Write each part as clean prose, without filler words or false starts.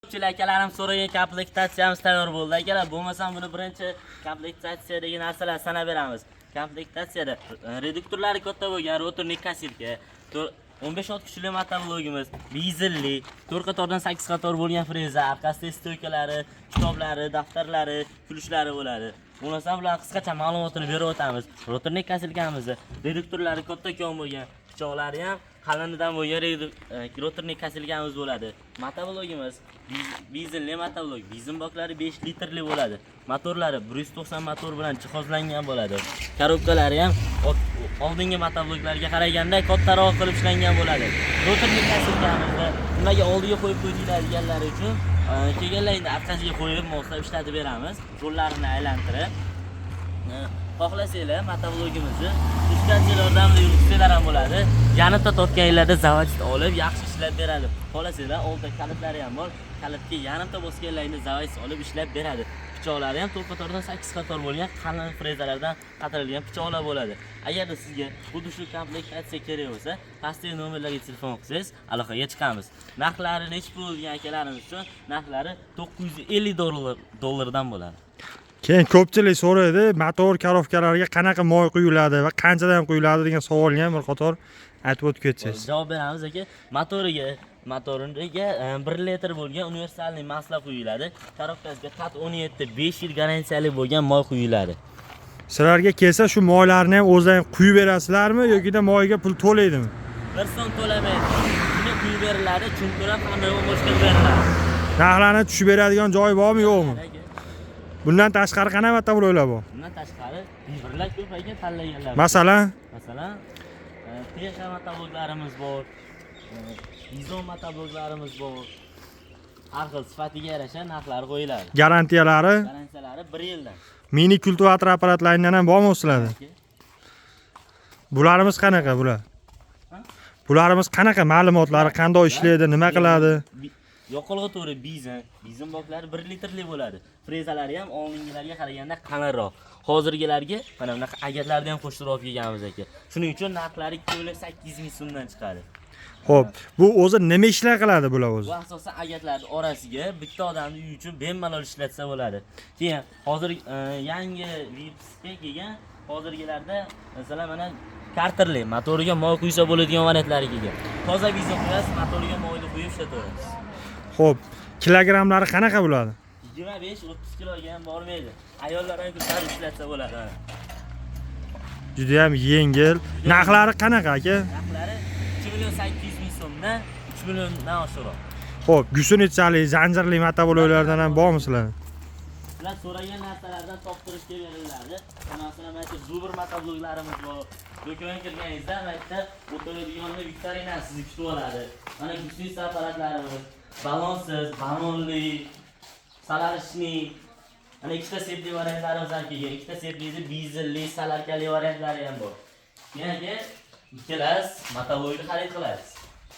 Ko'pchilik akalarim so'ragan komplektatsiyamiz tayyor bo'ldi. Akalar, bo'lmasam buni birinchi komplektatsiya degan narsalar sanab beramiz. Komplektatsiyada reduktorlari katta bo'lgan, rotorli kassilka, 15 kuchli motoblogimiz, dizelli, 4 qatordan 8 qator bo'lgan freza, orqasida stoykalari, kitoblari, daftarlari, kulishlari bo'ladi. Bo'lmasam bular qisqacha ma'lumotini berib o'tamiz. Rotorli kassilkamiz, reduktorlari katta kon bo'lgan, pichoqlari ham qalinidan bo'lgan rotorli kassilkamiz bo'ladi. Motoblogimiz dizelli motoblog, benzin baklari 5 litrli bo'ladi. Motorlari 190 motor bilan jihozlangan bo'ladi. Korobkalari ham oldingi motobloglarga qaraganda kattaroq qilib ishlangan bo'ladi. Rotorli kassilkamizda nimaga oldiga qo'yib qo'yiladiganlari uchun kelganlarni orqasiga qo'yib moslab ishlatib beramiz. Yo'llarini aylantirib. Xohlasanglar motoblogimizni distansiya yordamida yurgizsanglar ham bo'ladi. Yanibda tortganlarda zavodda olib yaxshi ishlab beradi. Xohlasanglar oldida kalitlari ham bor. Kalitga yanibda bosganlarni zavod olib ishlab beradi. Pichoqlari ham 4 qatordan 8 qator bo'lgan qalin frezalardan qatirilgan pichoqlar bo'ladi. Agarda sizga xuddi shu komplektatsiya kerak bo'lsa, pastdagi nomerlarga telefon qilsangiz, aloqaga chiqamiz. Narxlari necha pul degan akalarimiz uchun narxlari $950 dan bo'ladi. Keyin ko'pchilik so'raydi, motor korobkalarga qanaqa moy quyiladi va qanchadan quyiladi degan savolga ham bir qator aytib o'tib ketsangiz. Javob beramiz aka. Motoriga 1 litr bo'lgan universalniy masla quyiladi. Korobkasiga qat 17 5 yil garantiyali bo'lgan moy quyiladi. Sizlarga kelsa shu moylarni ham o'zlaring quyib berasizlarmi yoki moyga pul to'laydimi? 1 so'm to'lamaydi. Shuni quyib beriladi, chunki ham qanday boshqa beriladi. Narxlarni tushib beradigan joyi bormi yo'qmi? Bundan tashqari qanaqa motobloglar bor? Bundan tashqari birlar ko'p ekan tanlaganlar. Masalan, TX motobloglarimiz bor. Bizon motobloglarimiz bor. Har xil sifatiga yarasha narxlar qo'yiladi. garantiyalari 1 yildan. mini kultivator apparatlaridan ham bormi sizlarda? Bularimiz qanaqa bular? Bularimiz qanaqa ma'lumotlari, qanday ishlaydi, nima qiladi? Yoqilg'i to'ri bizon boklari 1 litrli bo'ladi. Frezalari ham oldingilarga qaraganda qalinroq. Hozirgilarga mana bunaqa agatlarni ham qo'shtirib kelganmiz aka. Shuning uchun narxlari 2,8 ming so'mdan chiqadi. Xo'p, bu o'zi nima ishlar qiladi bular o'zi? Bu asosan agatlarning orasiga bitta odamning uyi uchun bemalol ishlatsa bo'ladi. Keyin hozir yangi Vipsga kelgan hozirgilarda masalan mana karterli motoriga moy quysa bo'ladigan variantlariga kelgan. Toza bizon qo'yasiz, motoriga moyni quyib ishlataverasiz. Xo'p, kilogrammlari qanaqa bo'ladi? 25-30 kiloga ham bormaydi. Ayollar ham ko'tarib ishlatsa bo'ladi. Juda ham yengil. Narxlari qanaqa aka? Narxlari 2,8 ming so'mdan 3 milliondan oshiqroq. Xo'p, gusunitchali, zanjirli motobloglardan ham bormi sizlar? Sizlar so'ragan narsalardan toptirishga beriladi. Masalan, mana shu Zubr motobloglarimiz bor. Do'konga kirganingizda maytda o'tiradiganlar viktorina sizni kutib oladi. Mana gusunitch apparatlarimiz, balonsiz, balonli, salarishli, ana ikkita setli variantlarimiz ham kelgan. Ikkita setli dizelli, salarkali variantlari ham bor. Yana ikkilas motoblogni xarid qilasiz.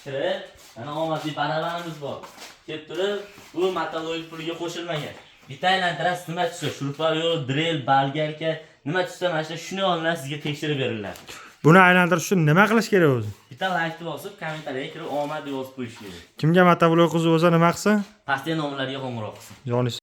Kirib, mana omadli barabanimiz bor. Kelib turib, bu motoblog puliga qo'shilmagan. Bitta aylantirasiz, nima tushsa, shurpa yo'q, drill, bolgarka, nima tushsa mana shuni olinadi, sizga tekshirib beriladi. Buni aylantirish uchun nima qilish kerak o'zi? Bitta like bosib, kommentariyaga kirib omad yozib qo'yish kerak. Kimga motoblog qiziq bo'lsa nima qilsin? Pastdagi nomerlarga qo'ng'iroq qilsin. Joni